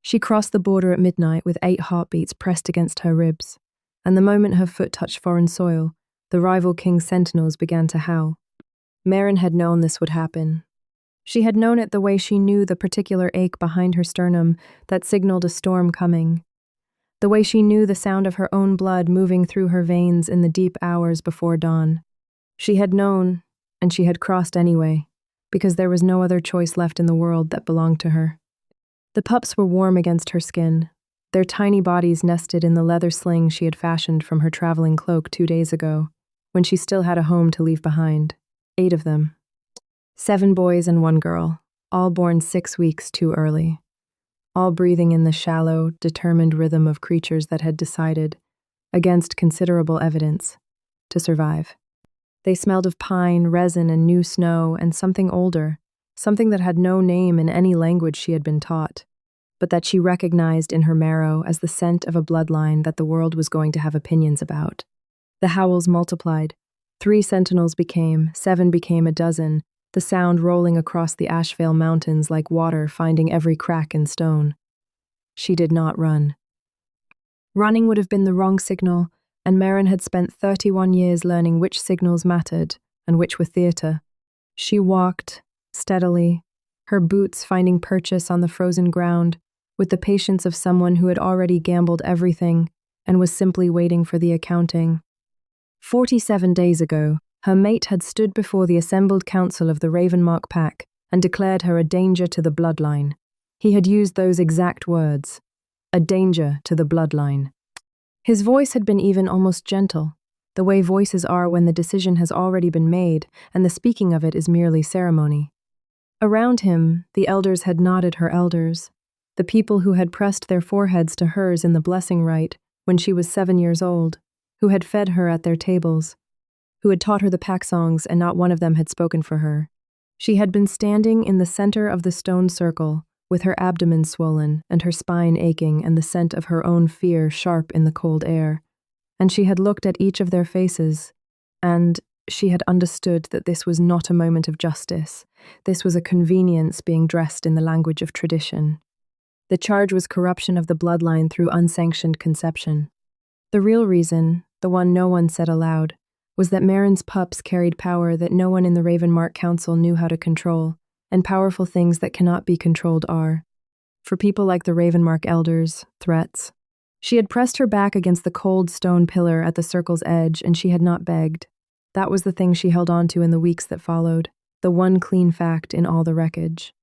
She crossed the border at midnight with 8 heartbeats pressed against her ribs, and the moment her foot touched foreign soil, the rival king's sentinels began to howl. Maren had known this would happen. She had known it the way she knew the particular ache behind her sternum that signaled a storm coming. The way she knew the sound of her own blood moving through her veins in the deep hours before dawn. She had known, and she had crossed anyway, because there was no other choice left in the world that belonged to her. The pups were warm against her skin, their tiny bodies nested in the leather sling she had fashioned from her traveling cloak 2 days ago, when she still had a home to leave behind. 8 of them. 7 boys and 1 girl, all born 6 weeks too early. All breathing in the shallow, determined rhythm of creatures that had decided, against considerable evidence, to survive. They smelled of pine, resin, and new snow, and something older, something that had no name in any language she had been taught, but that she recognized in her marrow as the scent of a bloodline that the world was going to have opinions about. The howls multiplied. 3 sentinels became, 7 became a dozen, the sound rolling across the Ashveil Mountains like water finding every crack and stone. She did not run. Running would have been the wrong signal, and Maren had spent 31 years learning which signals mattered and which were theater. She walked, steadily, her boots finding purchase on the frozen ground, with the patience of someone who had already gambled everything and was simply waiting for the accounting. 47 days ago, her mate had stood before the assembled council of the Ravenmark Pack and declared her a danger to the bloodline. He had used those exact words, a danger to the bloodline. His voice had been even almost gentle, the way voices are when the decision has already been made and the speaking of it is merely ceremony. Around him, the elders had nodded her elders, the people who had pressed their foreheads to hers in the blessing rite when she was 7 years old, who had fed her at their tables, who had taught her the pack songs and not one of them had spoken for her. She had been standing in the center of the stone circle, with her abdomen swollen and her spine aching and the scent of her own fear sharp in the cold air. And she had looked at each of their faces, and she had understood that this was not a moment of justice. This was a convenience being dressed in the language of tradition. The charge was corruption of the bloodline through unsanctioned conception. The real reason, the one no one said aloud, was that Maren's pups carried power that no one in the Ravenmark Council knew how to control, and powerful things that cannot be controlled are, for people like the Ravenmark elders, threats. She had pressed her back against the cold stone pillar at the circle's edge, and she had not begged. That was the thing she held on to in the weeks that followed, the one clean fact in all the wreckage.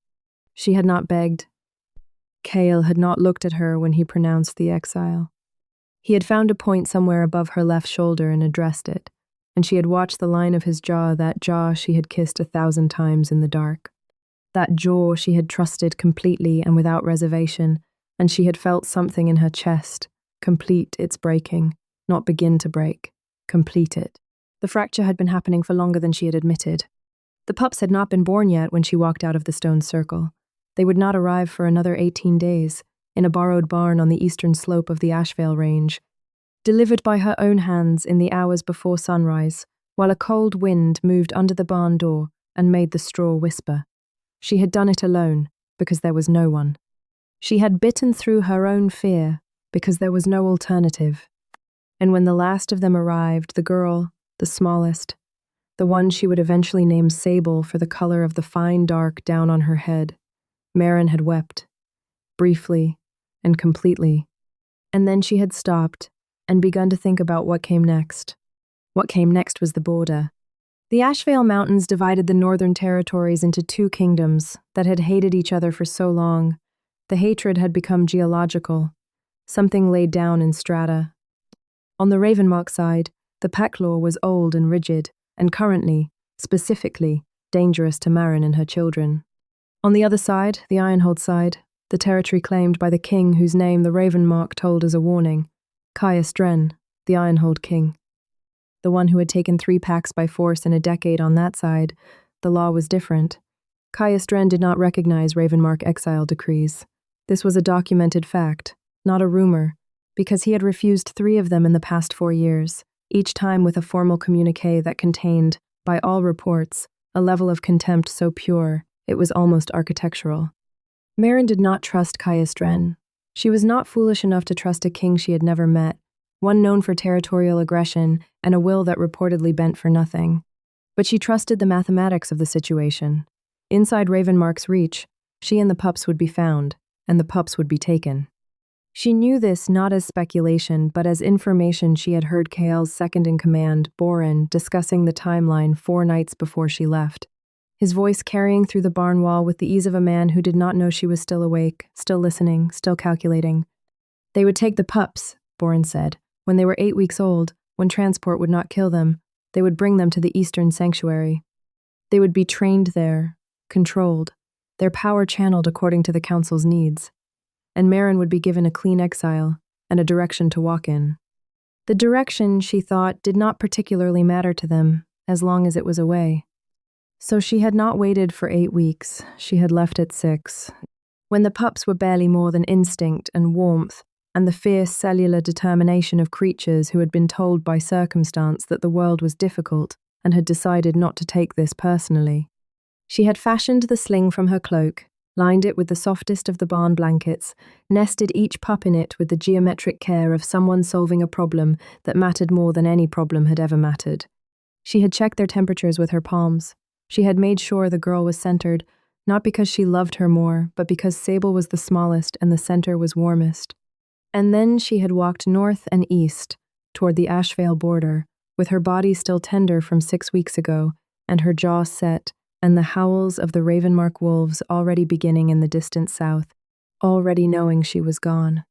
She had not begged. Kael had not looked at her when he pronounced the exile. He had found a point somewhere above her left shoulder and addressed it, and she had watched the line of his jaw, that jaw she had kissed 1,000 times in the dark. That jaw she had trusted completely and without reservation, and she had felt something in her chest, complete its breaking, not begin to break, complete it. The fracture had been happening for longer than she had admitted. The pups had not been born yet when she walked out of the stone circle. They would not arrive for another 18 days, in a borrowed barn on the eastern slope of the Ashveil range, delivered by her own hands in the hours before sunrise, while a cold wind moved under the barn door and made the straw whisper. She had done it alone, because there was no one. She had bitten through her own fear, because there was no alternative. And when the last of them arrived, the girl, the smallest, the one she would eventually name Sable for the color of the fine dark down on her head, Maren had wept, briefly and completely. And then she had stopped and begun to think about what came next. What came next was the border. The Ashveil Mountains divided the northern territories into 2 kingdoms that had hated each other for so long. The hatred had become geological, something laid down in strata. On the Ravenmark side, the pack law was old and rigid, and currently, specifically, dangerous to Maren and her children. On the other side, the Ironhold side, the territory claimed by the king whose name the Ravenmark told as a warning, Kael, the Ironhold king. The one who had taken 3 packs by force in a decade on that side, the law was different. Kael did not recognize Ravenmark exile decrees. This was a documented fact, not a rumor, because he had refused 3 of them in the past 4 years, each time with a formal communique that contained, by all reports, a level of contempt so pure it was almost architectural. Maren did not trust Kael, She was not foolish enough to trust a king she had never met, one known for territorial aggression and a will that reportedly bent for nothing. But she trusted the mathematics of the situation. Inside Ravenmark's reach, she and the pups would be found, and the pups would be taken. She knew this not as speculation, but as information she had heard Kael's second-in-command, Boren, discussing the timeline 4 nights before she left. His voice carrying through the barn wall with the ease of a man who did not know she was still awake, still listening, still calculating. They would take the pups, Boren said. When they were 8 weeks old, when transport would not kill them, they would bring them to the Eastern Sanctuary. They would be trained there, controlled, their power channeled according to the Council's needs. And Maren would be given a clean exile and a direction to walk in. The direction, she thought, did not particularly matter to them, as long as it was away. So she had not waited for 8 weeks, she had left at 6. When the pups were barely more than instinct and warmth, and the fierce cellular determination of creatures who had been told by circumstance that the world was difficult and had decided not to take this personally. She had fashioned the sling from her cloak, lined it with the softest of the barn blankets, nested each pup in it with the geometric care of someone solving a problem that mattered more than any problem had ever mattered. She had checked their temperatures with her palms. She had made sure the girl was centered, not because she loved her more, but because Sable was the smallest and the center was warmest. And then she had walked north and east, toward the Ashveil border, with her body still tender from 6 weeks ago, and her jaw set, and the howls of the Ravenmark wolves already beginning in the distant south, already knowing she was gone.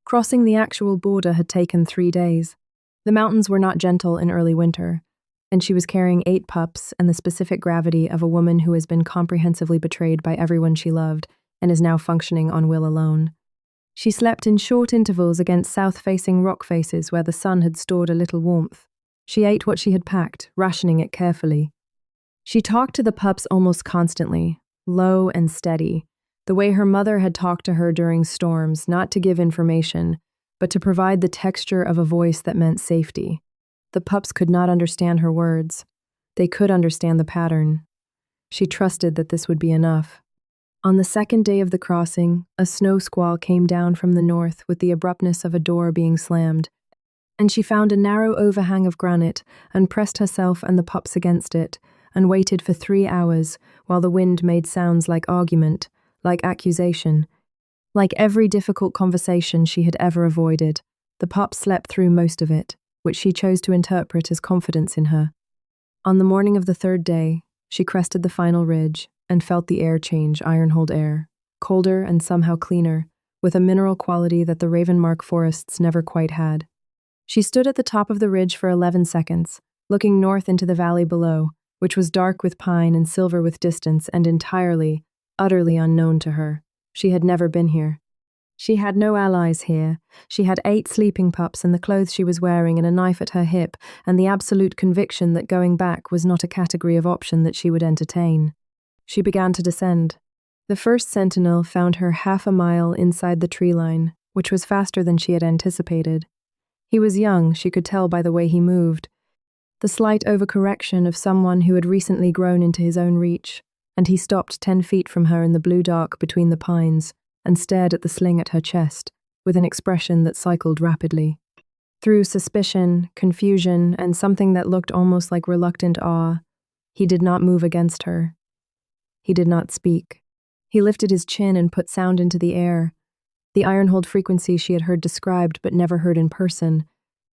Crossing the actual border had taken 3 days. The mountains were not gentle in early winter, and she was carrying 8 pups and the specific gravity of a woman who has been comprehensively betrayed by everyone she loved and is now functioning on will alone. She slept in short intervals against south-facing rock faces where the sun had stored a little warmth. She ate what she had packed, rationing it carefully. She talked to the pups almost constantly, low and steady, the way her mother had talked to her during storms, not to give information, but to provide the texture of a voice that meant safety. The pups could not understand her words. They could understand the pattern. She trusted that this would be enough. On the 2nd day of the crossing, a snow squall came down from the north with the abruptness of a door being slammed, and she found a narrow overhang of granite and pressed herself and the pups against it, and waited for 3 hours while the wind made sounds like argument, like accusation. Like every difficult conversation she had ever avoided, the pups slept through most of it, which she chose to interpret as confidence in her. On the morning of the 3rd day, she crested the final ridge and felt the air change, Ironhold air, colder and somehow cleaner, with a mineral quality that the Ravenmark forests never quite had. She stood at the top of the ridge for 11 seconds, looking north into the valley below, which was dark with pine and silver with distance and entirely, utterly unknown to her. She had never been here. She had no allies here. She had 8 sleeping pups and the clothes she was wearing and a knife at her hip and the absolute conviction that going back was not a category of option that she would entertain. She began to descend. The first sentinel found her half a mile inside the tree line, which was faster than she had anticipated. He was young, she could tell by the way he moved. The slight overcorrection of someone who had recently grown into his own reach, and he stopped 10 feet from her in the blue dark between the pines and stared at the sling at her chest with an expression that cycled rapidly. Through suspicion, confusion, and something that looked almost like reluctant awe, he did not move against her. He did not speak. He lifted his chin and put sound into the air, the Ironhold frequency she had heard described but never heard in person,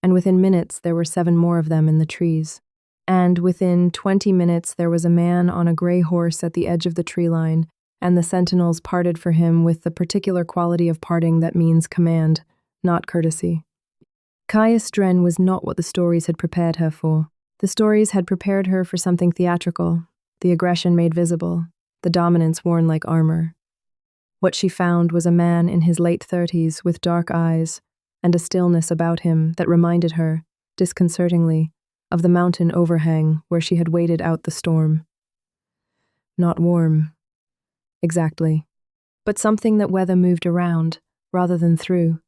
and within minutes there were 7 more of them in the trees. And within 20 minutes there was a man on a gray horse at the edge of the tree line, and the sentinels parted for him with the particular quality of parting that means command, not courtesy. Caius Dren was not what the stories had prepared her for. The stories had prepared her for something theatrical, the aggression made visible, the dominance worn like armor. What she found was a man in his late 30s with dark eyes and a stillness about him that reminded her, disconcertingly, of the mountain overhang where she had waited out the storm. Not warm, exactly, but something that weather moved around, rather than through.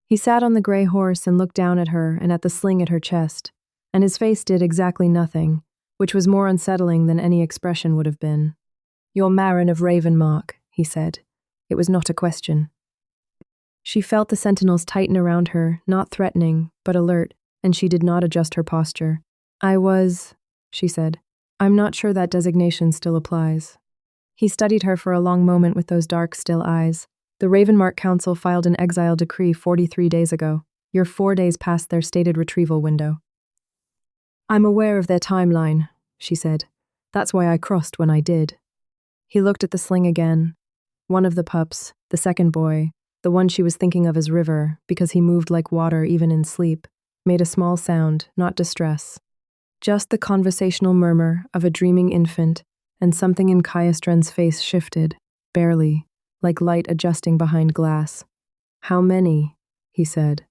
He sat on the gray horse and looked down at her and at the sling at her chest, and his face did exactly nothing, which was more unsettling than any expression would have been. "You're Maren of Ravenmark," he said. It was not a question. She felt the sentinels tighten around her, not threatening, but alert, and she did not adjust her posture. She said. I'm not sure that designation still applies. He studied her for a long moment with those dark, still eyes. The Ravenmark Council filed an exile decree 43 days ago. You're 4 days past their stated retrieval window. I'm aware of their timeline, she said. That's why I crossed when I did. He looked at the sling again. One of the pups, the second boy, the one she was thinking of as River, because he moved like water even in sleep, made a small sound, not distress. Just the conversational murmur of a dreaming infant, and something in Kaestren's face shifted, barely, like light adjusting behind glass. How many? He said.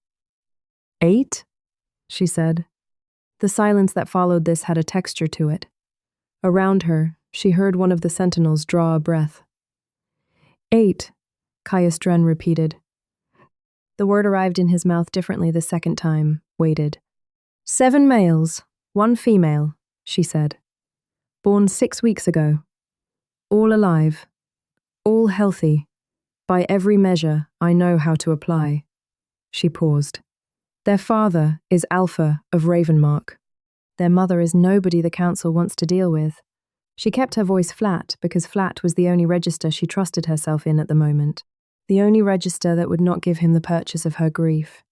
8? She said. The silence that followed this had a texture to it. Around her, she heard one of the sentinels draw a breath. 8, Kaestren repeated. The word arrived in his mouth differently the second time, waited. 7 males, 1 female, she said. Born 6 weeks ago. All alive. All healthy. By every measure I know how to apply. She paused. Their father is Alpha of Ravenmark. Their mother is nobody the council wants to deal with. She kept her voice flat because flat was the only register she trusted herself in at the moment. The only register that would not give him the purchase of her grief.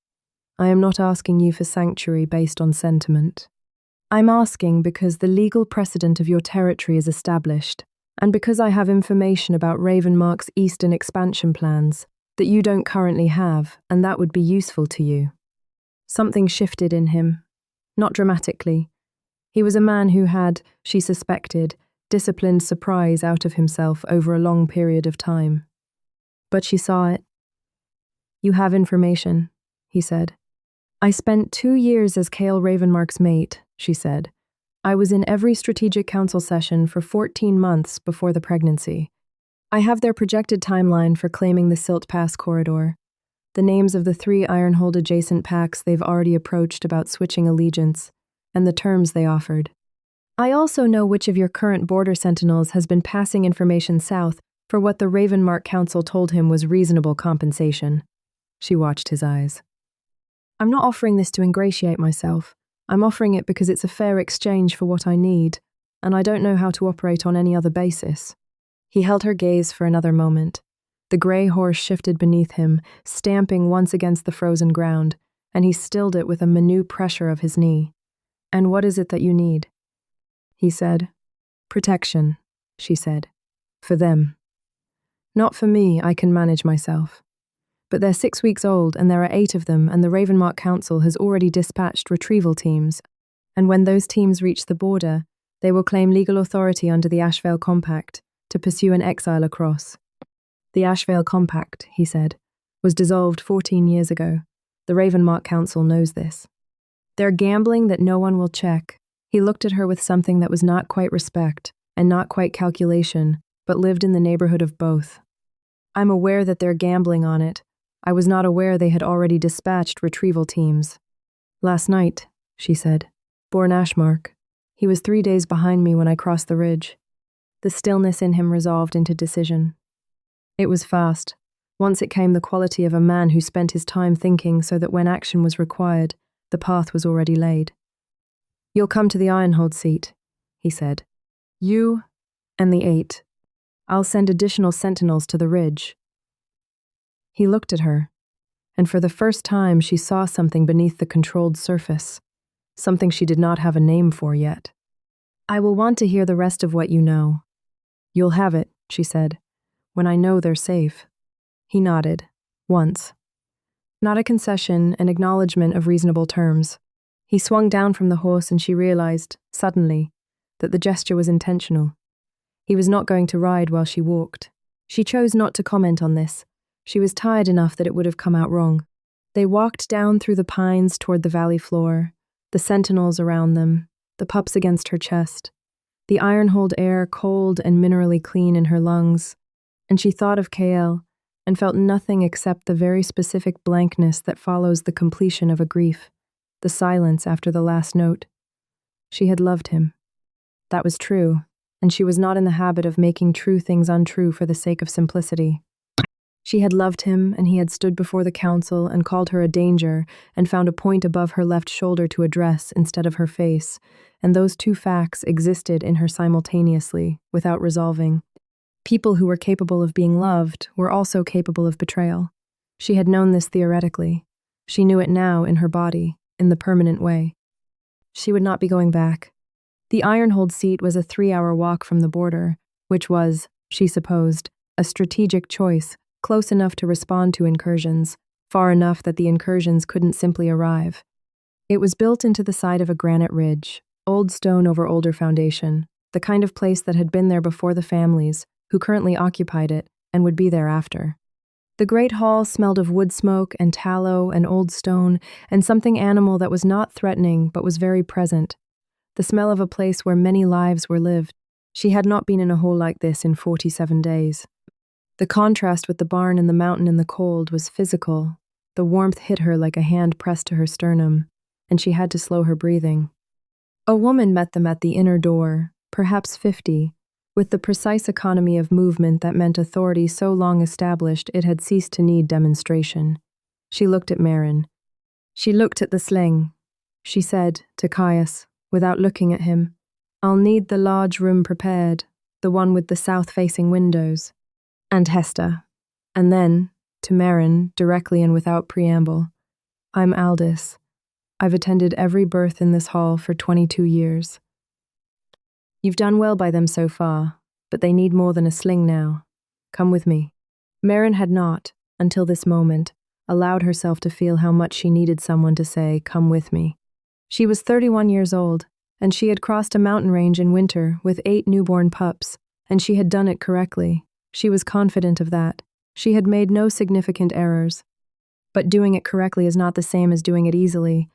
I am not asking you for sanctuary based on sentiment. I'm asking because the legal precedent of your territory is established, and because I have information about Ravenmark's eastern expansion plans that you don't currently have, and that would be useful to you. Something shifted in him, not dramatically. He was a man who had, she suspected, disciplined surprise out of himself over a long period of time. But she saw it. You have information, he said. I spent 2 years as Kael Ravenmark's mate, she said. I was in every strategic council session for 14 months before the pregnancy. I have their projected timeline for claiming the Silt Pass corridor, the names of the 3 Ironhold adjacent packs they've already approached about switching allegiance, and the terms they offered. I also know which of your current border sentinels has been passing information south for what the Ravenmark Council told him was reasonable compensation. She watched his eyes. I'm not offering this to ingratiate myself. I'm offering it because it's a fair exchange for what I need, and I don't know how to operate on any other basis. He held her gaze for another moment. The grey horse shifted beneath him, stamping once against the frozen ground, and he stilled it with a minute pressure of his knee. And what is it that you need? He said. Protection, she said. For them. Not for me, I can manage myself. But they're 6 weeks old and there are 8 of them, and the Ravenmark Council has already dispatched retrieval teams. And when those teams reach the border, they will claim legal authority under the Ashveil Compact to pursue an exile across. The Ashveil Compact, he said, was dissolved 14 years ago. The Ravenmark Council knows this. They're gambling that no one will check. He looked at her with something that was not quite respect and not quite calculation, but lived in the neighborhood of both. I'm aware that they're gambling on it. I was not aware they had already dispatched retrieval teams. Last night, she said. Born Ashmark. He was 3 days behind me when I crossed the ridge. The stillness in him resolved into decision. It was fast. Once it came the quality of a man who spent his time thinking so that when action was required, the path was already laid. You'll come to the Ironhold seat, he said. You and the 8. I'll send additional sentinels to the ridge. He looked at her, and for the first time she saw something beneath the controlled surface, something she did not have a name for yet. I will want to hear the rest of what you know. You'll have it, she said, when I know they're safe. He nodded, once. Not a concession, an acknowledgement of reasonable terms. He swung down from the horse and she realized, suddenly, that the gesture was intentional. He was not going to ride while she walked. She chose not to comment on this. She was tired enough that it would have come out wrong. They walked down through the pines toward the valley floor, the sentinels around them, the pups against her chest, the Ironhold air cold and minerally clean in her lungs, and she thought of Kael and felt nothing except the very specific blankness that follows the completion of a grief, the silence after the last note. She had loved him. That was true, and she was not in the habit of making true things untrue for the sake of simplicity. She had loved him, and he had stood before the council and called her a danger and found a point above her left shoulder to address instead of her face, and those two facts existed in her simultaneously, without resolving. People who were capable of being loved were also capable of betrayal. She had known this theoretically. She knew it now in her body, in the permanent way. She would not be going back. The Ironhold seat was a 3-hour walk from the border, which was, she supposed, a strategic choice, close enough to respond to incursions, far enough that the incursions couldn't simply arrive. It was built into the side of a granite ridge, old stone over older foundation, the kind of place that had been there before the families, who currently occupied it, and would be there after. The great hall smelled of wood smoke and tallow and old stone and something animal that was not threatening but was very present. The smell of a place where many lives were lived. She had not been in a hole like this in 47 days. The contrast with the barn and the mountain in the cold was physical. The warmth hit her like a hand pressed to her sternum, and she had to slow her breathing. A woman met them at the inner door, perhaps 50, with the precise economy of movement that meant authority so long established it had ceased to need demonstration. She looked at Maren. She looked at the sling. She said to Caius, without looking at him, "I'll need the large room prepared, the one with the south-facing windows." And Hester. And then, to Maren, directly and without preamble, "I'm Aldous. I've attended every birth in this hall for 22 years. You've done well by them so far, but they need more than a sling now. Come with me." Maren had not, until this moment, allowed herself to feel how much she needed someone to say, "Come with me." She was 31 years old, and she had crossed a mountain range in winter with 8 newborn pups, and she had done it correctly. She was confident of that. She had made no significant errors. But doing it correctly is not the same as doing it easily,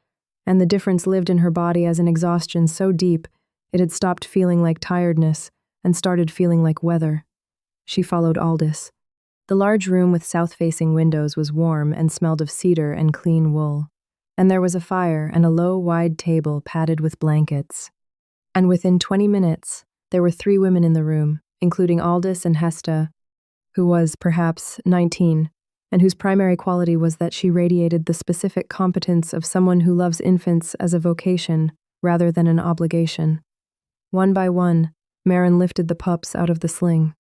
and the difference lived in her body as an exhaustion so deep it had stopped feeling like tiredness and started feeling like weather. She followed Aldous. The large room with south-facing windows was warm and smelled of cedar and clean wool, and there was a fire and a low, wide table padded with blankets. And within 20 minutes, there were 3 women in the room, including Aldous and Hesta, who was, perhaps, 19, and whose primary quality was that she radiated the specific competence of someone who loves infants as a vocation rather than an obligation. One by one, Maren lifted the pups out of the sling.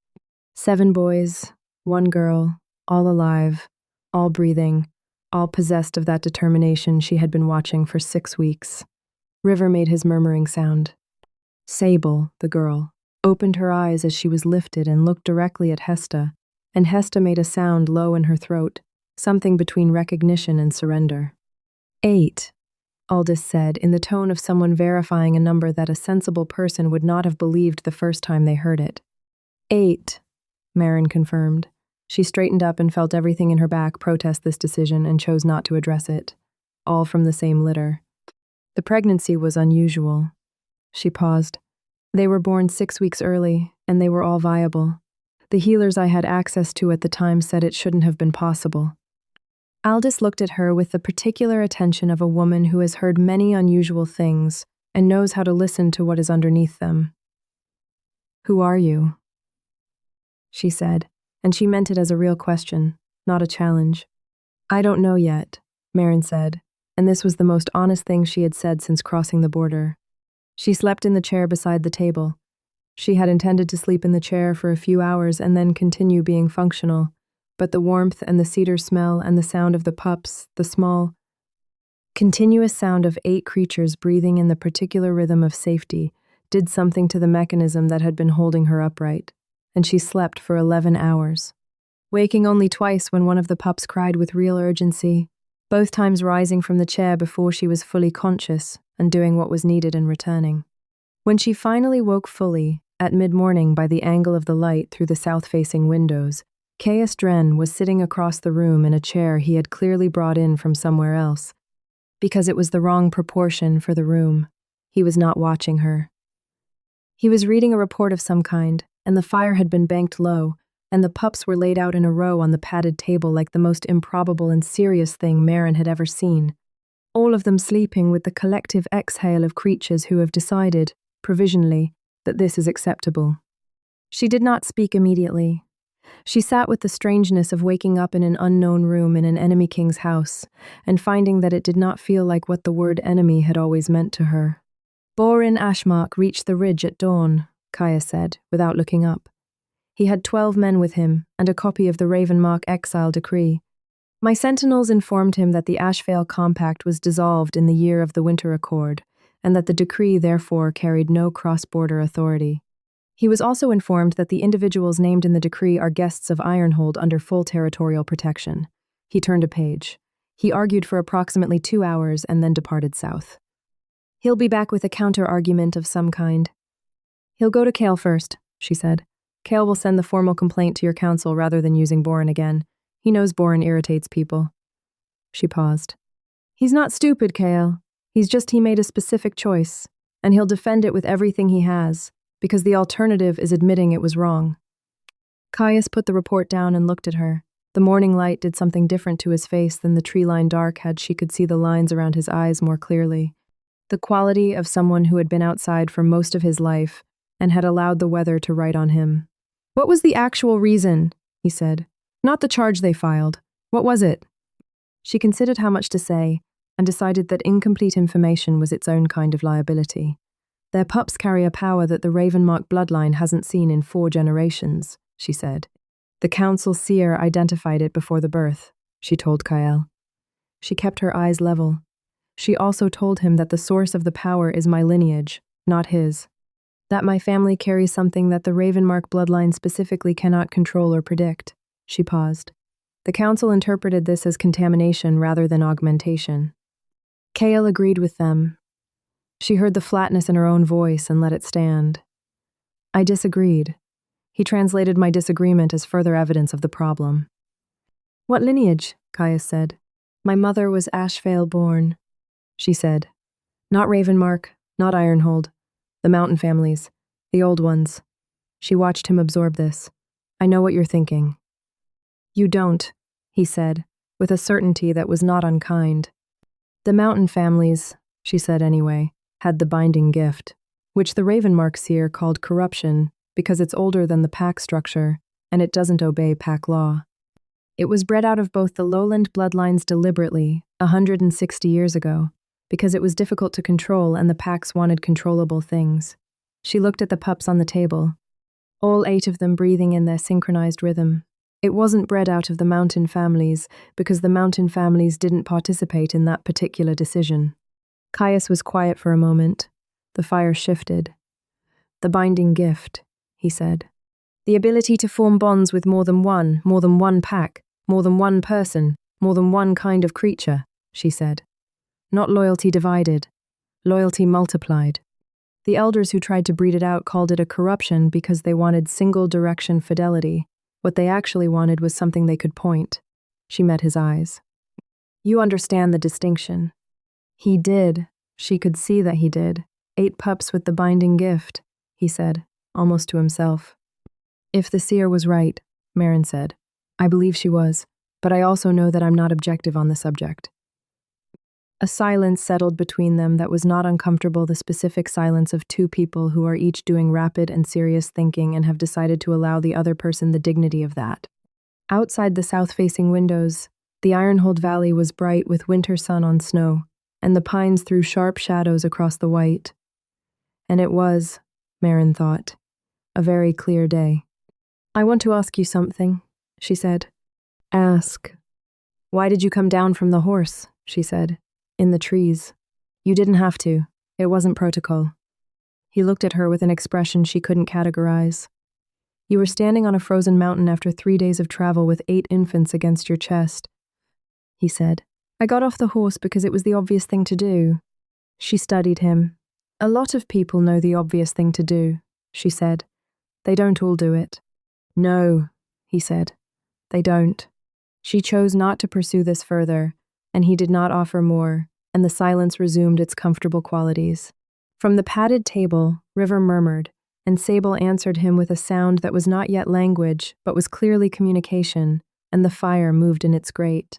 7 boys, 1 girl, all alive, all breathing, all possessed of that determination she had been watching for 6 weeks. River made his murmuring sound. Sable, the girl, opened her eyes as she was lifted and looked directly at Hesta, and Hesta made a sound low in her throat, something between recognition and surrender. 8. Aldous said, in the tone of someone verifying a number that a sensible person would not have believed the first time they heard it. 8, Maren confirmed. She straightened up and felt everything in her back protest this decision and chose not to address it. All from the same litter. The pregnancy was unusual. She paused. They were born 6 weeks early, and they were all viable. The healers I had access to at the time said it shouldn't have been possible. Aldous looked at her with the particular attention of a woman who has heard many unusual things and knows how to listen to what is underneath them. "Who are you?" she said, and she meant it as a real question, not a challenge. "I don't know yet," Maren said, and this was the most honest thing she had said since crossing the border. She slept in the chair beside the table. She had intended to sleep in the chair for a few hours and then continue being functional, but the warmth and the cedar smell and the sound of the pups, the small, continuous sound of 8 creatures breathing in the particular rhythm of safety, did something to the mechanism that had been holding her upright, and she slept for 11 hours, waking only twice when one of the pups cried with real urgency, both times rising from the chair before she was fully conscious and doing what was needed and returning. When she finally woke fully, at mid-morning by the angle of the light through the south-facing windows, Caius Dren was sitting across the room in a chair he had clearly brought in from somewhere else. Because it was the wrong proportion for the room, he was not watching her. He was reading a report of some kind, and the fire had been banked low, and the pups were laid out in a row on the padded table like the most improbable and serious thing Maren had ever seen. All of them sleeping with the collective exhale of creatures who have decided, provisionally, that this is acceptable. She did not speak immediately. She sat with the strangeness of waking up in an unknown room in an enemy king's house, and finding that it did not feel like what the word enemy had always meant to her. Borin Ashmark reached the ridge at dawn, Kael said, without looking up. He had 12 men with him, and a copy of the Ravenmark exile decree. My sentinels informed him that the Ashveil Compact was dissolved in the year of the Winter Accord, and that the decree therefore carried no cross-border authority. He was also informed that the individuals named in the decree are guests of Ironhold under full territorial protection. He turned a page. He argued for approximately 2 hours and then departed south. He'll be back with a counter-argument of some kind. He'll go to Kael first, she said. Kael will send the formal complaint to your council rather than using Borin again. He knows Borin irritates people. She paused. He's not stupid, Kael. He made a specific choice, and he'll defend it with everything he has, because the alternative is admitting it was wrong. Caius put the report down and looked at her. The morning light did something different to his face than the tree-lined dark had. She could see the lines around his eyes more clearly. The quality of someone who had been outside for most of his life and had allowed the weather to write on him. What was the actual reason? He said. Not the charge they filed. What was it? She considered how much to say and decided that incomplete information was its own kind of liability. Their pups carry a power that the Ravenmark bloodline hasn't seen in 4 generations, she said. The council seer identified it before the birth, she told Kael. She kept her eyes level. She also told him that the source of the power is my lineage, not his. That my family carries something that the Ravenmark bloodline specifically cannot control or predict. She paused. The council interpreted this as contamination rather than augmentation. Kael agreed with them. She heard the flatness in her own voice and let it stand. I disagreed. He translated my disagreement as further evidence of the problem. What lineage? Caius said. My mother was Ashveil born, she said. Not Ravenmark, not Ironhold. The mountain families. The old ones. She watched him absorb this. I know what you're thinking. You don't, he said, with a certainty that was not unkind. The mountain families, she said anyway, had the binding gift, which the Ravenmark seer called corruption because it's older than the pack structure and it doesn't obey pack law. It was bred out of both the lowland bloodlines deliberately, 160 years ago, because it was difficult to control and the packs wanted controllable things. She looked at the pups on the table, all 8 of them breathing in their synchronized rhythm. It wasn't bred out of the mountain families because the mountain families didn't participate in that particular decision. Caius was quiet for a moment. The fire shifted. The binding gift, he said. The ability to form bonds with more than one pack, more than one person, more than one kind of creature, she said. Not loyalty divided, loyalty multiplied. The elders who tried to breed it out called it a corruption because they wanted single-direction fidelity. What they actually wanted was something they could point. She met his eyes. You understand the distinction. He did. She could see that he did. 8 pups with the binding gift, he said, almost to himself. If the seer was right, Maren said. I believe she was, but I also know that I'm not objective on the subject. A silence settled between them that was not uncomfortable, the specific silence of 2 people who are each doing rapid and serious thinking and have decided to allow the other person the dignity of that. Outside the south-facing windows, the Ironhold Valley was bright with winter sun on snow, and the pines threw sharp shadows across the white. And it was, Maren thought, a very clear day. I want to ask you something, she said. Ask. Why did you come down from the horse? She said. In the trees. You didn't have to. It wasn't protocol. He looked at her with an expression she couldn't categorize. You were standing on a frozen mountain after 3 days of travel with 8 infants against your chest, he said. I got off the horse because it was the obvious thing to do. She studied him. A lot of people know the obvious thing to do, she said. They don't all do it. No, he said. They don't. She chose not to pursue this further, and he did not offer more, and the silence resumed its comfortable qualities. From the padded table, River murmured, and Sable answered him with a sound that was not yet language, but was clearly communication, and the fire moved in its grate.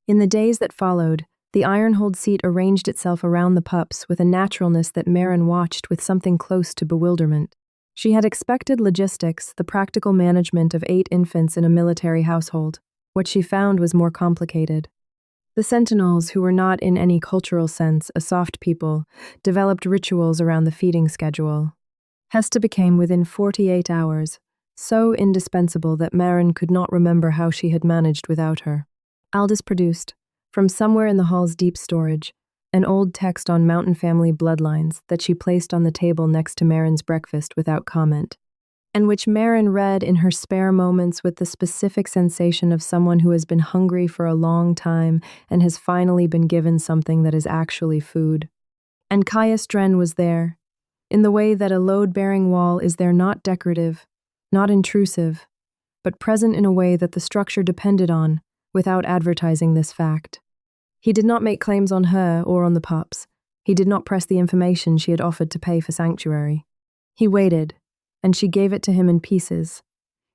In the days that followed, the Ironhold seat arranged itself around the pups with a naturalness that Maren watched with something close to bewilderment. She had expected logistics, the practical management of 8 infants in a military household. What she found was more complicated. The sentinels, who were not in any cultural sense a soft people, developed rituals around the feeding schedule. Hesta became, within 48 hours, so indispensable that Maren could not remember how she had managed without her. Aldous produced, from somewhere in the hall's deep storage, an old text on mountain family bloodlines that she placed on the table next to Maren's breakfast without comment, and which Maren read in her spare moments with the specific sensation of someone who has been hungry for a long time and has finally been given something that is actually food. And Caius Dren was there, in the way that a load-bearing wall is there, not decorative, not intrusive, but present in a way that the structure depended on, without advertising this fact. He did not make claims on her or on the pups. He did not press the information she had offered to pay for sanctuary. He waited, and she gave it to him in pieces.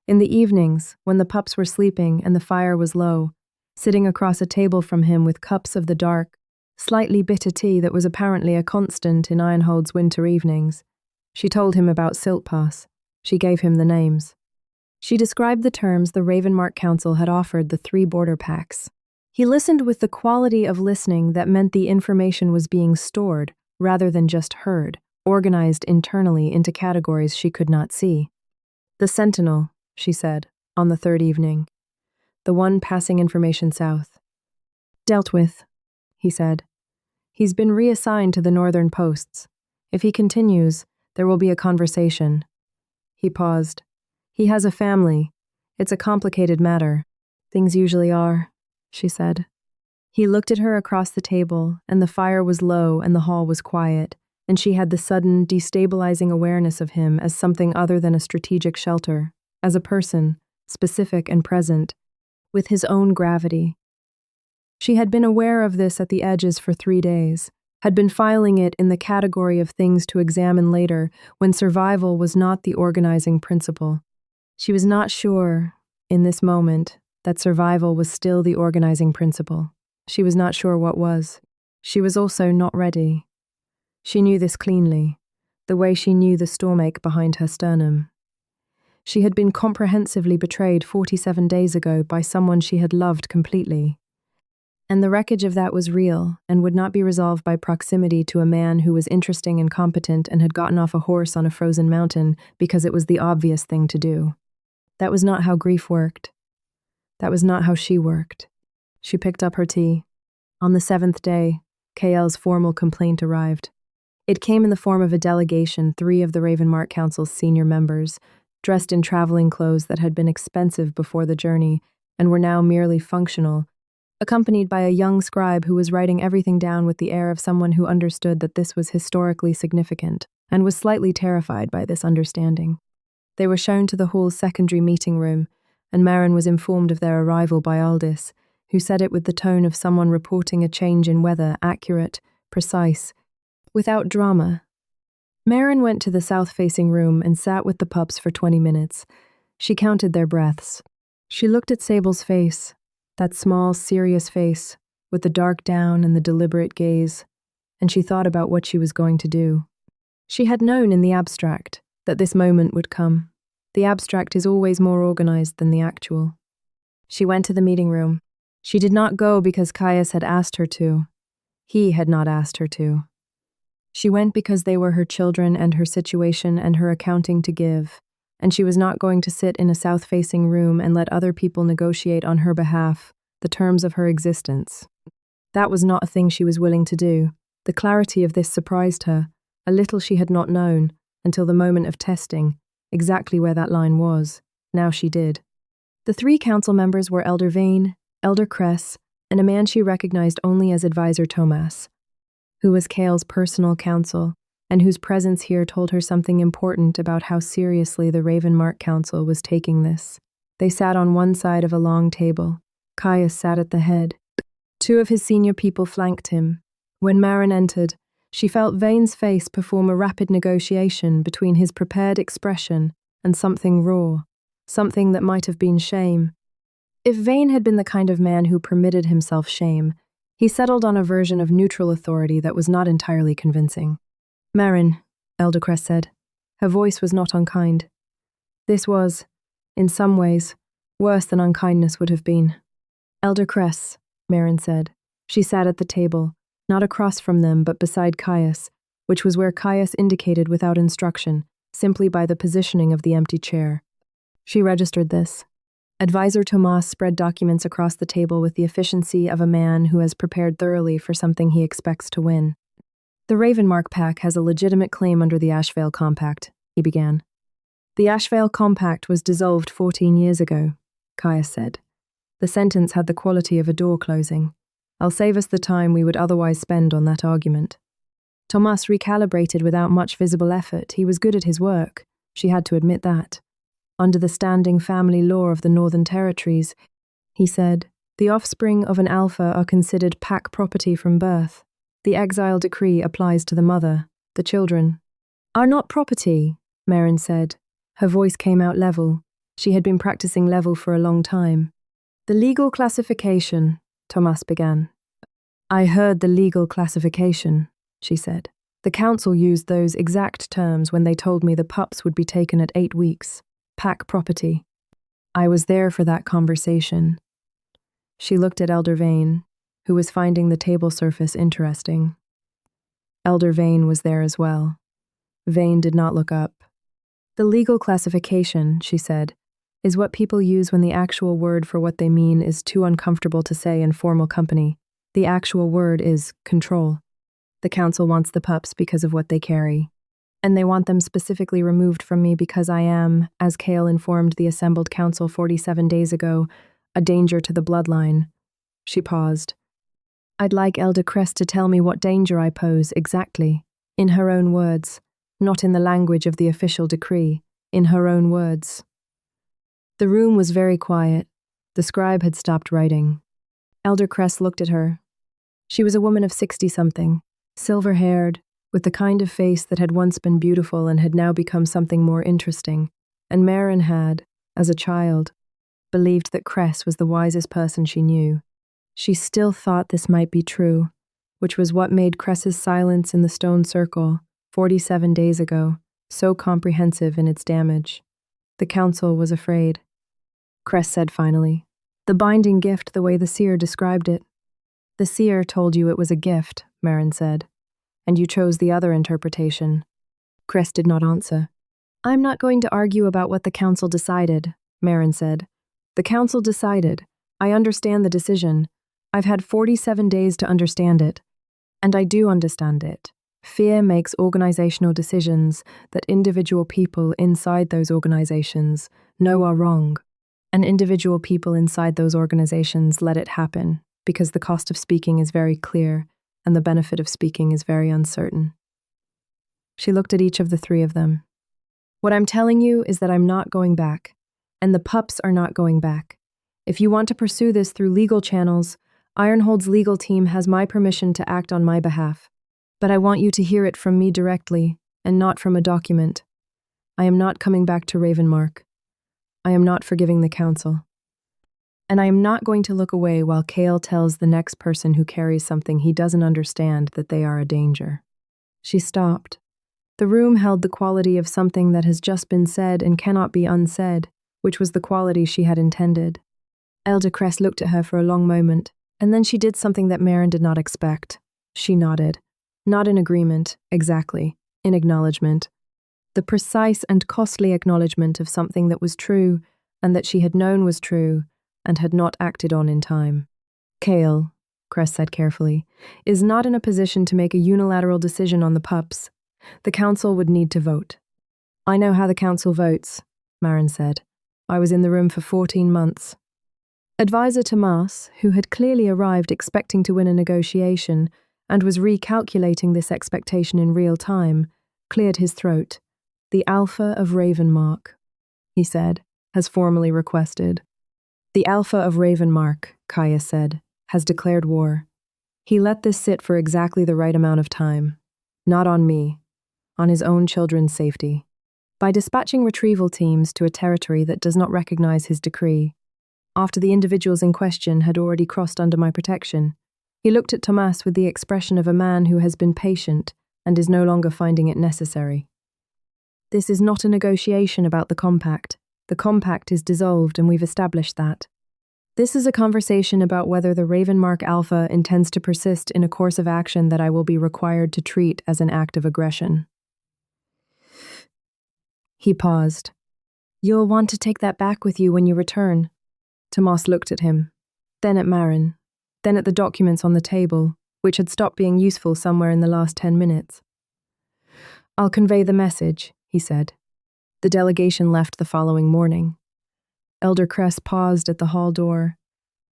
In the evenings, when the pups were sleeping and the fire was low, sitting across a table from him with cups of the dark, slightly bitter tea that was apparently a constant in Ironhold's winter evenings, she told him about Silt Pass. She gave him the names. She described the terms the Ravenmark Council had offered the 3 border packs. He listened with the quality of listening that meant the information was being stored, rather than just heard, organized internally into categories she could not see. The sentinel, she said, on the 3rd evening. The one passing information south. Dealt with, he said. He's been reassigned to the northern posts. If he continues, there will be a conversation. He paused. He has a family. It's a complicated matter. Things usually are, she said. He looked at her across the table, and the fire was low and the hall was quiet, and she had the sudden, destabilizing awareness of him as something other than a strategic shelter, as a person, specific and present, with his own gravity. She had been aware of this at the edges for 3 days, had been filing it in the category of things to examine later when survival was not the organizing principle. She was not sure, in this moment, that survival was still the organizing principle. She was not sure what was. She was also not ready. She knew this cleanly, the way she knew the stomache behind her sternum. She had been comprehensively betrayed 47 days ago by someone she had loved completely. And the wreckage of that was real and would not be resolved by proximity to a man who was interesting and competent and had gotten off a horse on a frozen mountain because it was the obvious thing to do. That was not how grief worked. That was not how she worked. She picked up her tea. On the 7th day, Kael's formal complaint arrived. It came in the form of a delegation, 3 of the Ravenmark Council's senior members, dressed in traveling clothes that had been expensive before the journey and were now merely functional, accompanied by a young scribe who was writing everything down with the air of someone who understood that this was historically significant and was slightly terrified by this understanding. They were shown to the hall's secondary meeting room, and Maren was informed of their arrival by Aldous, who said it with the tone of someone reporting a change in weather, accurate, precise, without drama. Maren went to the south-facing room and sat with the pups for 20 minutes. She counted their breaths. She looked at Sable's face, that small, serious face, with the dark down and the deliberate gaze, and she thought about what she was going to do. She had known in the abstract that this moment would come. The abstract is always more organized than the actual. She went to the meeting room. She did not go because Caius had asked her to. He had not asked her to. She went because they were her children and her situation and her accounting to give, and she was not going to sit in a south-facing room and let other people negotiate on her behalf the terms of her existence. That was not a thing she was willing to do. The clarity of this surprised her, a little she had not known, until the moment of testing, exactly where that line was. Now she did. The 3 council members were Elder Vane, Elder Cress, and a man she recognized only as Advisor Tomas, who was Kael's personal counsel, and whose presence here told her something important about how seriously the Ravenmark Council was taking this. They sat on one side of a long table. Caius sat at the head. 2 of his senior people flanked him. When Maren entered, she felt Vane's face perform a rapid negotiation between his prepared expression and something raw, something that might have been shame. If Vane had been the kind of man who permitted himself shame, he settled on a version of neutral authority that was not entirely convincing. Maren, Elder Cress said, Her voice was not unkind. This was, in some ways, worse than unkindness would have been. Elder Cress, Maren said. She sat at the table, not across from them but beside Caius, which was where Caius indicated without instruction, simply by the positioning of the empty chair. She registered this. Advisor Tomas spread documents across the table with the efficiency of a man who has prepared thoroughly for something he expects to win. The Ravenmark Pack has a legitimate claim under the Ashveil Compact, he began. The Ashveil Compact was dissolved 14 years ago, Caius said. The sentence had the quality of a door closing. I'll save us the time we would otherwise spend on that argument. Tomas recalibrated without much visible effort. He was good at his work. She had to admit that. Under the standing family law of the Northern Territories, he said, the offspring of an alpha are considered pack property from birth. The exile decree applies to the mother. The children are not property, Maren said. Her voice came out level. She had been practicing level for a long time. The legal classification, Tomas began. I heard the legal classification, she said. The council used those exact terms when they told me the pups would be taken at 8 weeks. Pack property. I was there for that conversation. She looked at Elder Vane, who was finding the table surface interesting. Elder Vane was there as well. Vane did not look up. The legal classification, she said, is what people use when the actual word for what they mean is too uncomfortable to say in formal company. The actual word is control. The council wants the pups because of what they carry. And they want them specifically removed from me because I am, as Kael informed the assembled council 47 days ago, a danger to the bloodline. She paused. I'd like Elder Cress to tell me what danger I pose exactly, in her own words, not in the language of the official decree, in her own words. The room was very quiet. The scribe had stopped writing. Elder Cress looked at her. She was a woman of 60-something, silver-haired, with the kind of face that had once been beautiful and had now become something more interesting, and Maren had, as a child, believed that Cress was the wisest person she knew. She still thought this might be true, which was what made Cress's silence in the stone circle, 47 days ago, so comprehensive in its damage. The council was afraid. Cress said finally, the binding gift the way the seer described it. The seer told you it was a gift, Maren said. And you chose the other interpretation. Cress did not answer. I'm not going to argue about what the council decided, Maren said. The council decided. I understand the decision. I've had 47 days to understand it. And I do understand it. Fear makes organizational decisions that individual people inside those organizations know are wrong. And individual people inside those organizations let it happen because the cost of speaking is very clear and the benefit of speaking is very uncertain. She looked at each of the three of them. What I'm telling you is that I'm not going back, and the pups are not going back. If you want to pursue this through legal channels, Ironhold's legal team has my permission to act on my behalf. But I want you to hear it from me directly, and not from a document. I am not coming back to Ravenmark. I am not forgiving the council. And I am not going to look away while Kael tells the next person who carries something he doesn't understand that they are a danger. She stopped. The room held the quality of something that has just been said and cannot be unsaid, which was the quality she had intended. Elder Cress looked at her for a long moment, and then she did something that Maren did not expect. She nodded. Not in agreement, exactly, in acknowledgement. The precise and costly acknowledgement of something that was true, and that she had known was true, and had not acted on in time. Kael, Cress said carefully, is not in a position to make a unilateral decision on the pups. The council would need to vote. I know how the council votes, Maren said. I was in the room for 14 months. Advisor Tomas, who had clearly arrived expecting to win a negotiation and was recalculating this expectation in real time, cleared his throat. The Alpha of Ravenmark, he said, has formally requested. The Alpha of Ravenmark, Caius said, has declared war. He let this sit for exactly the right amount of time. Not on me. On his own children's safety. By dispatching retrieval teams to a territory that does not recognize his decree. After the individuals in question had already crossed under my protection, he looked at Tomas with the expression of a man who has been patient and is no longer finding it necessary. This is not a negotiation about the compact. The compact is dissolved and we've established that. This is a conversation about whether the Ravenmark Alpha intends to persist in a course of action that I will be required to treat as an act of aggression. He paused. You'll want to take that back with you when you return. Tomas looked at him, then at Maren, then at the documents on the table, which had stopped being useful somewhere in the last 10 minutes. I'll convey the message, he said. The delegation left the following morning. Elder Cress paused at the hall door,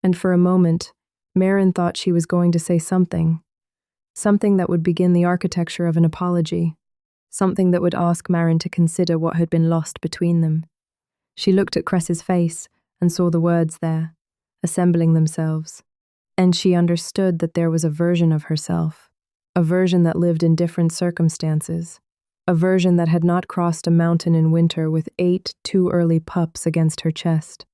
and for a moment, Maren thought she was going to say something that would begin the architecture of an apology, something that would ask Maren to consider what had been lost between them. She looked at Cress's face and saw the words there, assembling themselves, and she understood that there was a version of herself, a version that lived in different circumstances, a version that had not crossed a mountain in winter with 8 too-early pups against her chest.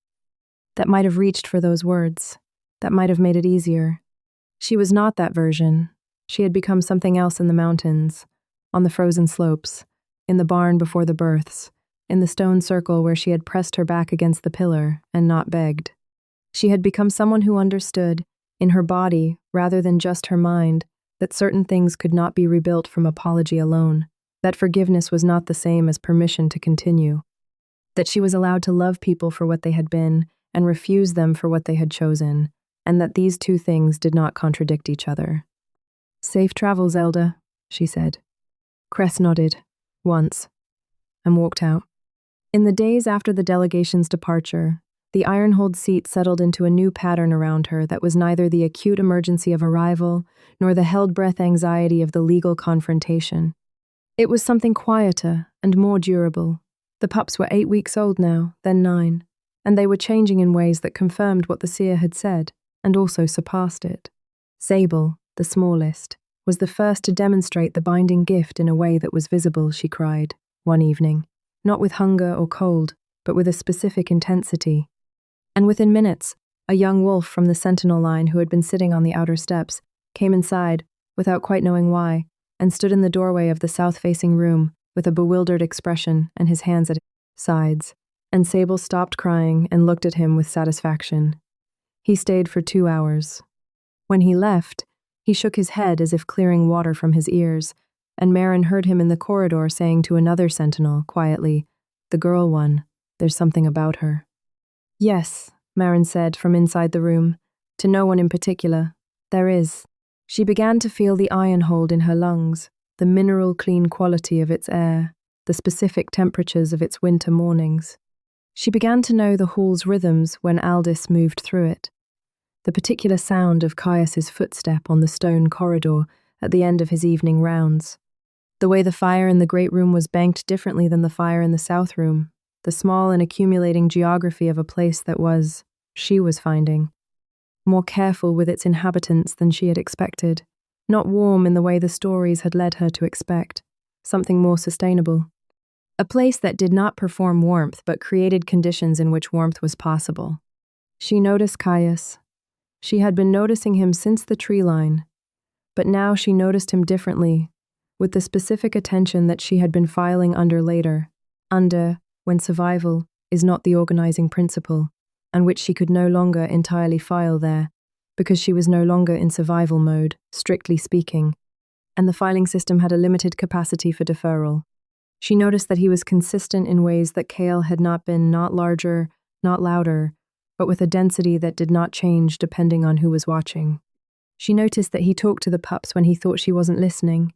That might have reached for those words, that might have made it easier. She was not that version. She had become something else in the mountains, on the frozen slopes, in the barn before the births, in the stone circle where she had pressed her back against the pillar and not begged. She had become someone who understood, in her body rather than just her mind, that certain things could not be rebuilt from apology alone, that forgiveness was not the same as permission to continue, that she was allowed to love people for what they had been and refuse them for what they had chosen, and that these two things did not contradict each other. Safe travels, Elda, she said. Cress nodded, once, and walked out. In the days after the delegation's departure, the Ironhold seat settled into a new pattern around her that was neither the acute emergency of arrival nor the held-breath anxiety of the legal confrontation. It was something quieter and more durable. The pups were 8 weeks old now, then 9, and they were changing in ways that confirmed what the seer had said, and also surpassed it. Sable, the smallest, was the first to demonstrate the binding gift in a way that was visible, she cried, one evening, not with hunger or cold, but with a specific intensity. And within minutes, a young wolf from the sentinel line who had been sitting on the outer steps came inside, without quite knowing why, and stood in the doorway of the south-facing room with a bewildered expression and his hands at his sides, and Sable stopped crying and looked at him with satisfaction. He stayed for 2 hours. When he left, he shook his head as if clearing water from his ears, and Maren heard him in the corridor saying to another sentinel, quietly, "The girl one, there's something about her." "Yes," Maren said from inside the room, to no one in particular, "there is." She began to feel the Ironhold in her lungs, the mineral-clean quality of its air, the specific temperatures of its winter mornings. She began to know the hall's rhythms when Aldous moved through it, the particular sound of Caius's footstep on the stone corridor at the end of his evening rounds, the way the fire in the great room was banked differently than the fire in the south room, the small and accumulating geography of a place that was, she was finding, more careful with its inhabitants than she had expected, not warm in the way the stories had led her to expect, something more sustainable. A place that did not perform warmth but created conditions in which warmth was possible. She noticed Caius. She had been noticing him since the tree line, but now she noticed him differently, with the specific attention that she had been filing under later, under when survival is not the organizing principle, and which she could no longer entirely file there, because she was no longer in survival mode, strictly speaking, and the filing system had a limited capacity for deferral. She noticed that he was consistent in ways that Kael had not been, not larger, not louder, but with a density that did not change depending on who was watching. She noticed that he talked to the pups when he thought she wasn't listening,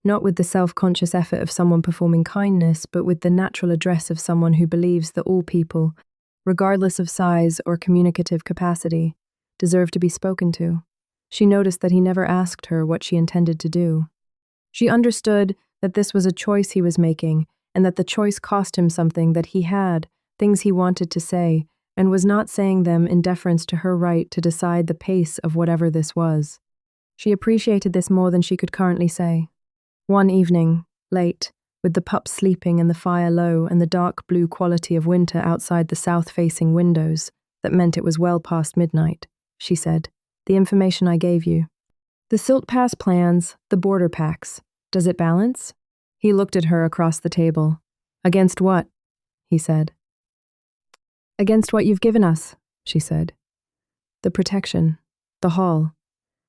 not with the self-conscious effort of someone performing kindness, but with the natural address of someone who believes that all people, regardless of size or communicative capacity, deserve to be spoken to. She noticed that he never asked her what she intended to do. She understood that this was a choice he was making, and that the choice cost him something that he had, things he wanted to say, and was not saying them in deference to her right to decide the pace of whatever this was. She appreciated this more than she could currently say. One evening, late, with the pups sleeping and the fire low and the dark blue quality of winter outside the south-facing windows, that meant it was well past midnight, she said, "The information I gave you. The Silt Pass plans, the border packs. Does it balance?" He looked at her across the table, Against what? He said. Against what you've given us, she said. The protection, the hall,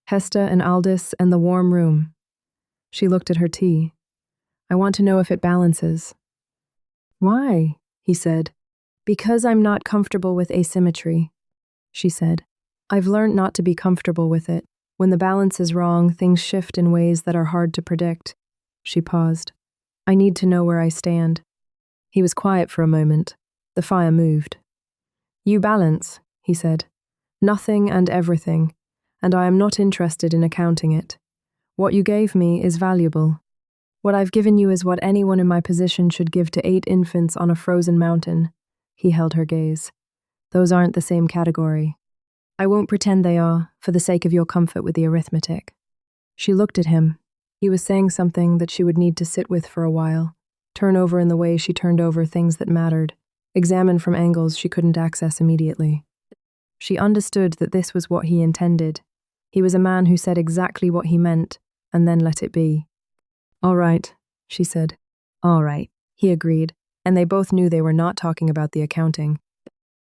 Hesta and Aldous and the warm room. She looked at her tea. I want to know if it balances. Why? He said. Because I'm not comfortable with asymmetry, she said. I've learned not to be comfortable with it. When the balance is wrong, things shift in ways that are hard to predict. She paused. I need to know where I stand. He was quiet for a moment. The fire moved. You balance, he said. Nothing and everything, and I am not interested in accounting it. What you gave me is valuable. What I've given you is what anyone in my position should give to 8 infants on a frozen mountain. He held her gaze. Those aren't the same category. I won't pretend they are, for the sake of your comfort with the arithmetic. She looked at him. He was saying something that she would need to sit with for a while, turn over in the way she turned over things that mattered, examine from angles she couldn't access immediately. She understood that this was what he intended. He was a man who said exactly what he meant, and then let it be. All right, she said. All right, he agreed, and they both knew they were not talking about the accounting.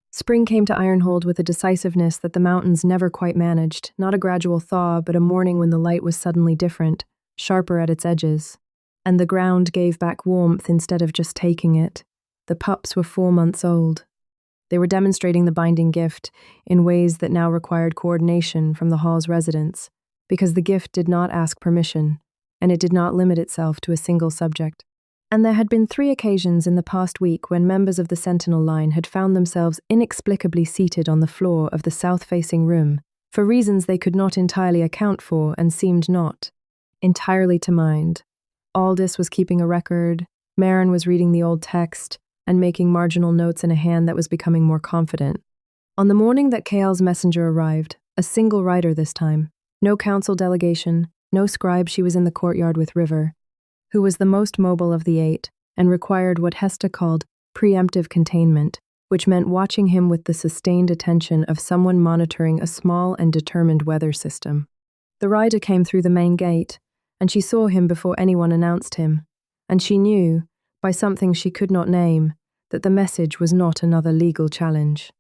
Spring came to Ironhold with a decisiveness that the mountains never quite managed, not a gradual thaw, but a morning when the light was suddenly different, sharper at its edges. And the ground gave back warmth instead of just taking it. The pups were 4 months old. They were demonstrating the binding gift in ways that now required coordination from the hall's residents, because the gift did not ask permission, and it did not limit itself to a single subject. And there had been 3 occasions in the past week when members of the sentinel line had found themselves inexplicably seated on the floor of the south-facing room, for reasons they could not entirely account for and seemed not entirely to mind. Aldous was keeping a record, Maren was reading the old text, and making marginal notes in a hand that was becoming more confident. On the morning that Kael's messenger arrived, a single rider this time, no council delegation, no scribe, she was in the courtyard with River, who was the most mobile of the 8, and required what Hesta called preemptive containment, which meant watching him with the sustained attention of someone monitoring a small and determined weather system. The rider came through the main gate, and she saw him before anyone announced him, and she knew, by something she could not name, that the message was not another legal challenge.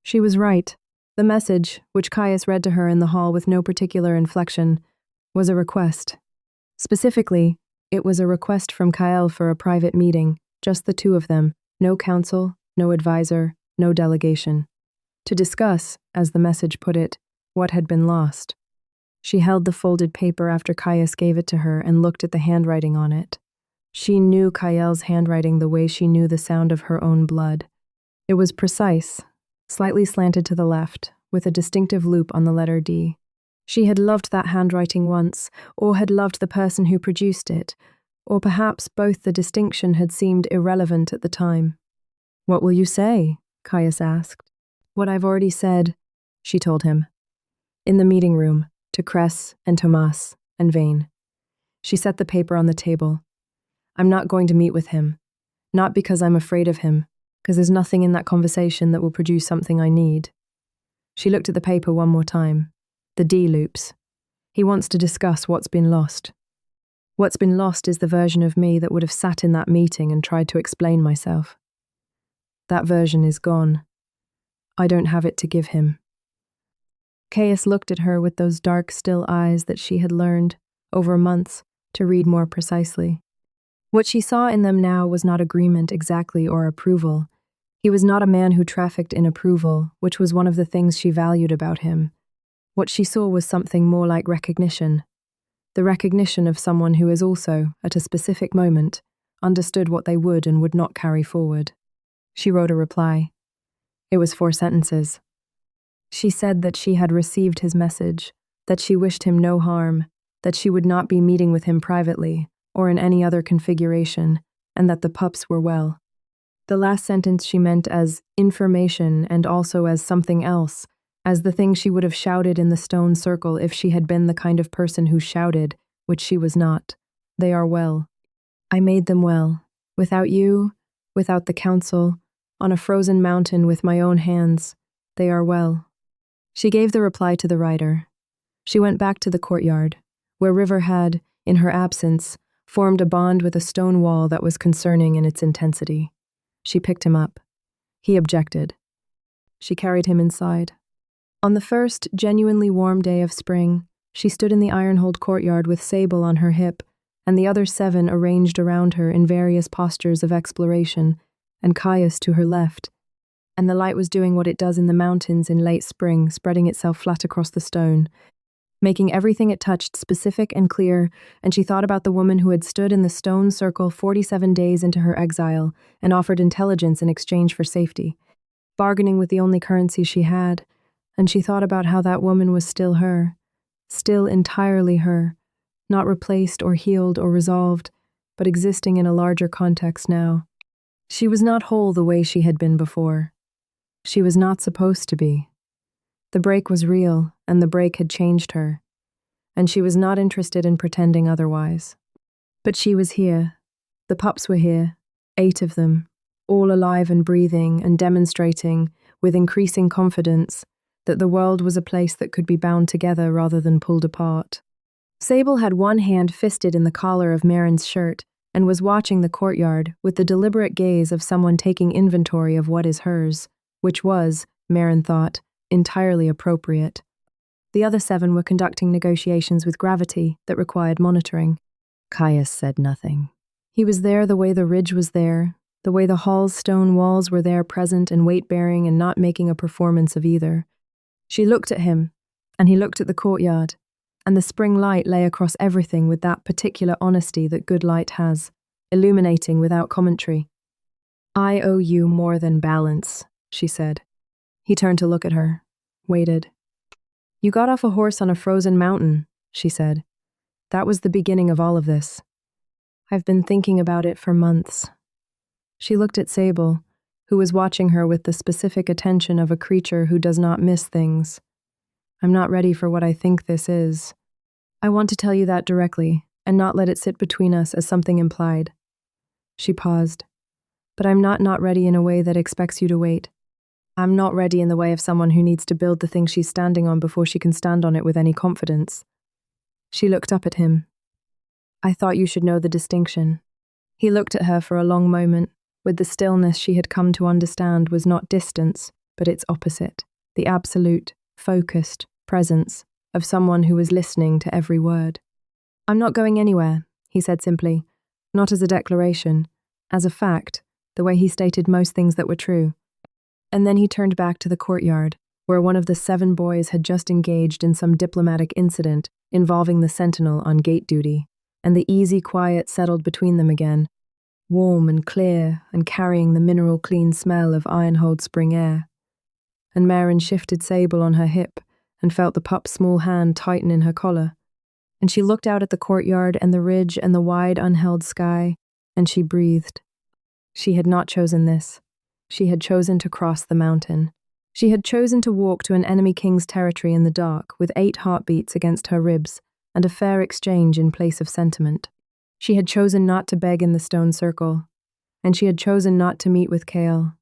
She was right. The message, which Caius read to her in the hall with no particular inflection, was a request. Specifically, it was a request from Kael for a private meeting, just the 2 of them, no council, no advisor, no delegation. To discuss, as the message put it, what had been lost. She held the folded paper after Caius gave it to her and looked at the handwriting on it. She knew Kael's handwriting the way she knew the sound of her own blood. It was precise, slightly slanted to the left, with a distinctive loop on the letter D. She had loved that handwriting once, or had loved the person who produced it, or perhaps both. The distinction had seemed irrelevant at the time. What will you say? Caius asked. What I've already said, she told him. In the meeting room, to Cress and Tomas and Vane. She set the paper on the table. I'm not going to meet with him. Not because I'm afraid of him, because there's nothing in that conversation that will produce something I need. She looked at the paper one more time. The D loops. He wants to discuss what's been lost. What's been lost is the version of me that would have sat in that meeting and tried to explain myself. That version is gone. I don't have it to give him. Caius looked at her with those dark, still eyes that she had learned, over months, to read more precisely. What she saw in them now was not agreement exactly or approval. He was not a man who trafficked in approval, which was one of the things she valued about him. What she saw was something more like recognition. The recognition of someone who is also, at a specific moment, understood what they would and would not carry forward. She wrote a reply. It was 4 sentences. She said that she had received his message, that she wished him no harm, that she would not be meeting with him privately, or in any other configuration, and that the pups were well. The last sentence she meant as information and also as something else, as the thing she would have shouted in the stone circle if she had been the kind of person who shouted, which she was not. They are well. I made them well. Without you, without the council, on a frozen mountain with my own hands. They are well. She gave the reply to the rider. She went back to the courtyard, where River had, in her absence, formed a bond with a stone wall that was concerning in its intensity. She picked him up. He objected. She carried him inside. On the first, genuinely warm day of spring, she stood in the Ironhold courtyard with Sable on her hip, and the other 7 arranged around her in various postures of exploration, and Caius to her left. And the light was doing what it does in the mountains in late spring, spreading itself flat across the stone, making everything it touched specific and clear, and she thought about the woman who had stood in the stone circle 47 days into her exile and offered intelligence in exchange for safety, bargaining with the only currency she had, and she thought about how that woman was still her, still entirely her, not replaced or healed or resolved, but existing in a larger context now. She was not whole the way she had been before. She was not supposed to be. The break was real, and the break had changed her, and she was not interested in pretending otherwise. But she was here. The pups were here, 8 of them, all alive and breathing and demonstrating, with increasing confidence, that the world was a place that could be bound together rather than pulled apart. Sable had one hand fisted in the collar of Maren's shirt and was watching the courtyard with the deliberate gaze of someone taking inventory of what is hers, which was, Maren thought, entirely appropriate. The other 7 were conducting negotiations with gravity that required monitoring. Caius said nothing. He was there the way the ridge was there, the way the hall's stone walls were there present and weight-bearing and not making a performance of either. She looked at him, and he looked at the courtyard, and the spring light lay across everything with that particular honesty that good light has, illuminating without commentary. "I owe you more than balance," she said. He turned to look at her, waited. "You got off a horse on a frozen mountain," she said. "That was the beginning of all of this. I've been thinking about it for months." She looked at Sable, who was watching her with the specific attention of a creature who does not miss things. "I'm not ready for what I think this is. I want to tell you that directly, and not let it sit between us as something implied." She paused. "But I'm not ready in a way that expects you to wait. I'm not ready in the way of someone who needs to build the thing she's standing on before she can stand on it with any confidence." She looked up at him. "I thought you should know the distinction." He looked at her for a long moment, with the stillness she had come to understand was not distance, but its opposite, the absolute, focused presence of someone who was listening to every word. "I'm not going anywhere," he said simply, not as a declaration, as a fact, the way he stated most things that were true. And then he turned back to the courtyard, where one of the 7 boys had just engaged in some diplomatic incident involving the sentinel on gate duty, and the easy quiet settled between them again, warm and clear and carrying the mineral-clean smell of Ironhold spring air. And Maren shifted Sable on her hip and felt the pup's small hand tighten in her collar. And she looked out at the courtyard and the ridge and the wide, unheld sky, and she breathed. She had not chosen this. She had chosen to cross the mountain. She had chosen to walk to an enemy king's territory in the dark with 8 heartbeats against her ribs and a fair exchange in place of sentiment. She had chosen not to beg in the stone circle, and she had chosen not to meet with Kael,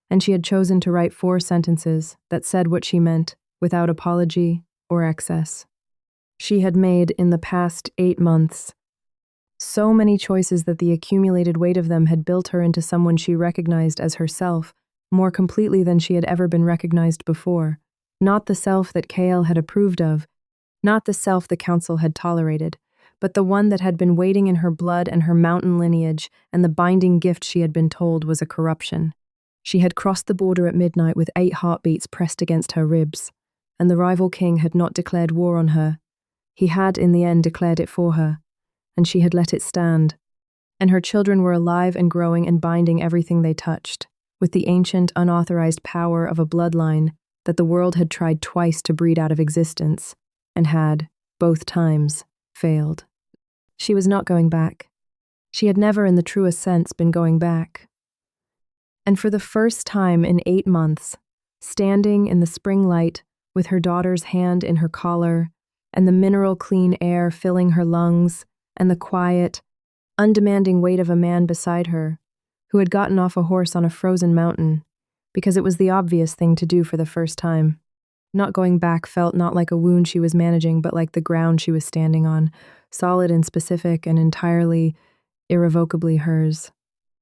and she had chosen to write 4 sentences that said what she meant without apology or excess. She had made, in the past 8 months, so many choices that the accumulated weight of them had built her into someone she recognized as herself more completely than she had ever been recognized before. Not the self that Kael had approved of, not the self the council had tolerated, but the one that had been waiting in her blood and her mountain lineage and the binding gift she had been told was a corruption. She had crossed the border at midnight with 8 heartbeats pressed against her ribs, and the rival king had not declared war on her. He had, in the end, declared it for her, and she had let it stand. And her children were alive and growing and binding everything they touched, with the ancient, unauthorized power of a bloodline that the world had tried twice to breed out of existence, and had, both times, failed. She was not going back. She had never, in the truest sense, been going back. And for the first time in 8 months, standing in the spring light with her daughter's hand in her collar, and the mineral-clean air filling her lungs, and the quiet, undemanding weight of a man beside her, who had gotten off a horse on a frozen mountain, because it was the obvious thing to do for the first time. Not going back felt not like a wound she was managing, but like the ground she was standing on, solid and specific and entirely, irrevocably hers.